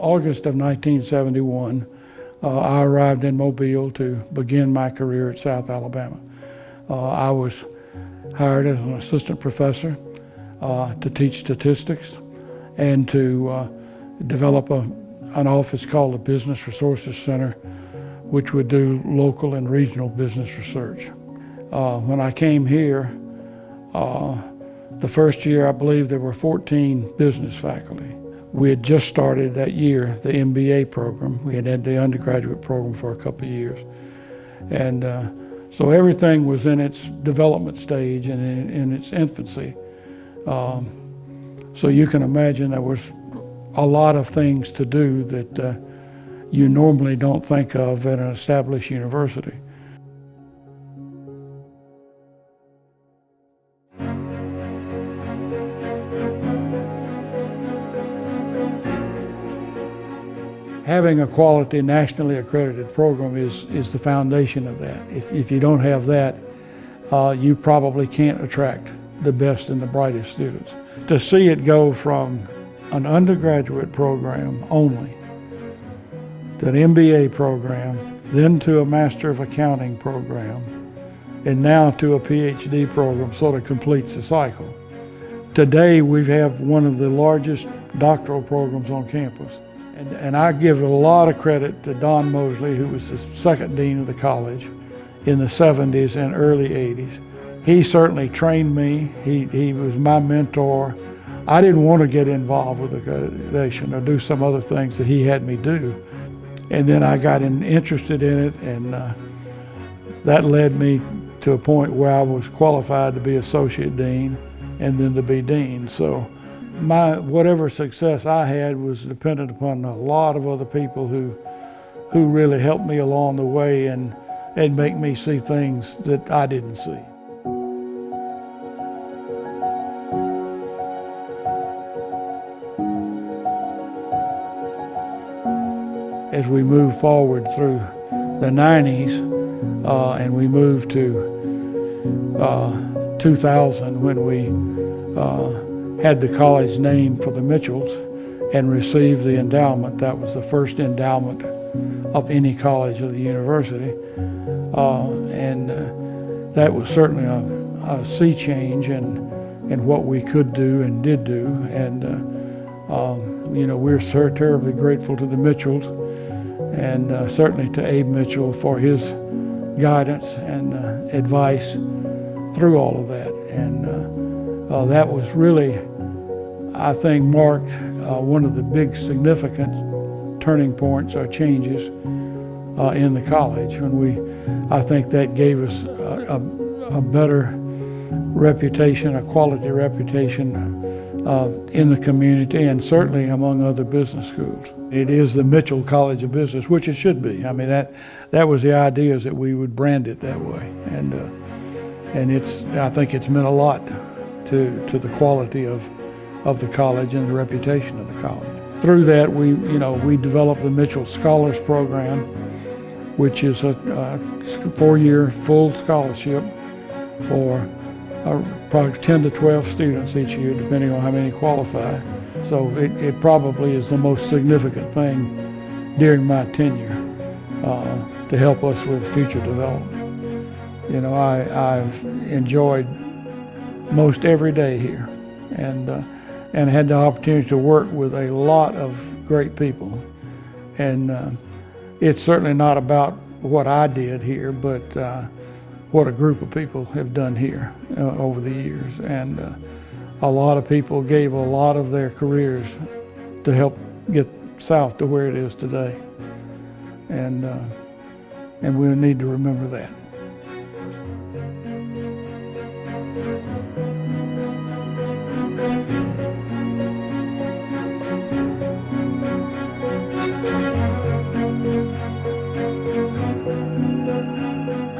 August of 1971, I arrived in Mobile to begin my career at South Alabama. I was hired as an assistant professor to teach statistics and to develop an office called the Business Resources Center, which would do local and regional business research. When I came here, the first year I believe there were 14 business faculty. We had just started that year the MBA program. We had had the undergraduate program for a couple of years. And so everything was in its development stage and in its infancy. So you can imagine there was a lot of things to do that you normally don't think of at an established university. Having a quality, nationally accredited program is the foundation of that. If you don't have that, you probably can't attract the best and the brightest students. To see it go from an undergraduate program only to an MBA program, then to a Master of Accounting program, and now to a PhD program sort of completes the cycle. Today we have one of the largest doctoral programs on campus. And I give a lot of credit to Don Mosley, who was the second dean of the college in the 70s and early 80s. He certainly trained me. He was my mentor. I didn't want to get involved with accreditation or do some other things that he had me do. And then I got interested in it, and that led me to a point where I was qualified to be associate dean and then to be dean. So whatever success I had was dependent upon a lot of other people who really helped me along the way and make me see things that I didn't see. As we moved forward through the 90s and we moved to 2000 when we had the college named for the Mitchells and received the endowment. That was the first endowment of any college of the university. And that was certainly a sea change in what we could do and did do. And we're so terribly grateful to the Mitchells and certainly to Abe Mitchell for his guidance and advice through all of that. And that was really, I think, marked one of the big significant turning points or changes in the college. I think that gave us a better reputation, a quality reputation in the community and certainly among other business schools. It is the Mitchell College of Business, which it should be. I mean, that was the idea, is that we would brand it that way. And I think it's meant a lot to the quality of the college and the reputation of the college. Through that, we developed the Mitchell Scholars Program, which is a 4-year full scholarship for probably 10 to 12 students each year, depending on how many qualify. So it probably is the most significant thing during my tenure to help us with future development. I've enjoyed most every day here and had the opportunity to work with a lot of great people. And it's certainly not about what I did here, but what a group of people have done here over the years. And a lot of people gave a lot of their careers to help get South to where it is today. And we need to remember that.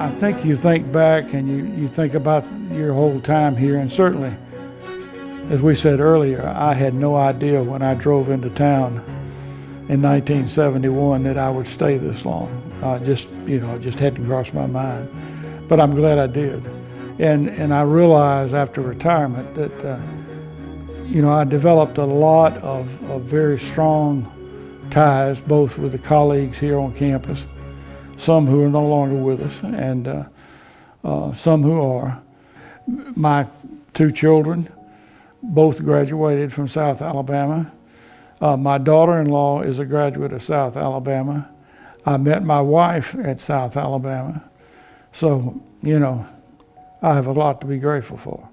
I think you think back and you think about your whole time here, and certainly, as we said earlier, I had no idea when I drove into town in 1971 that I would stay this long. It just hadn't crossed my mind. But I'm glad I did. And I realized after retirement that, I developed a lot of very strong ties, both with the colleagues here on campus, some who are no longer with us, and some who are. My two children both graduated from South Alabama. My daughter-in-law is a graduate of South Alabama. I met my wife at South Alabama. So, you know, I have a lot to be grateful for.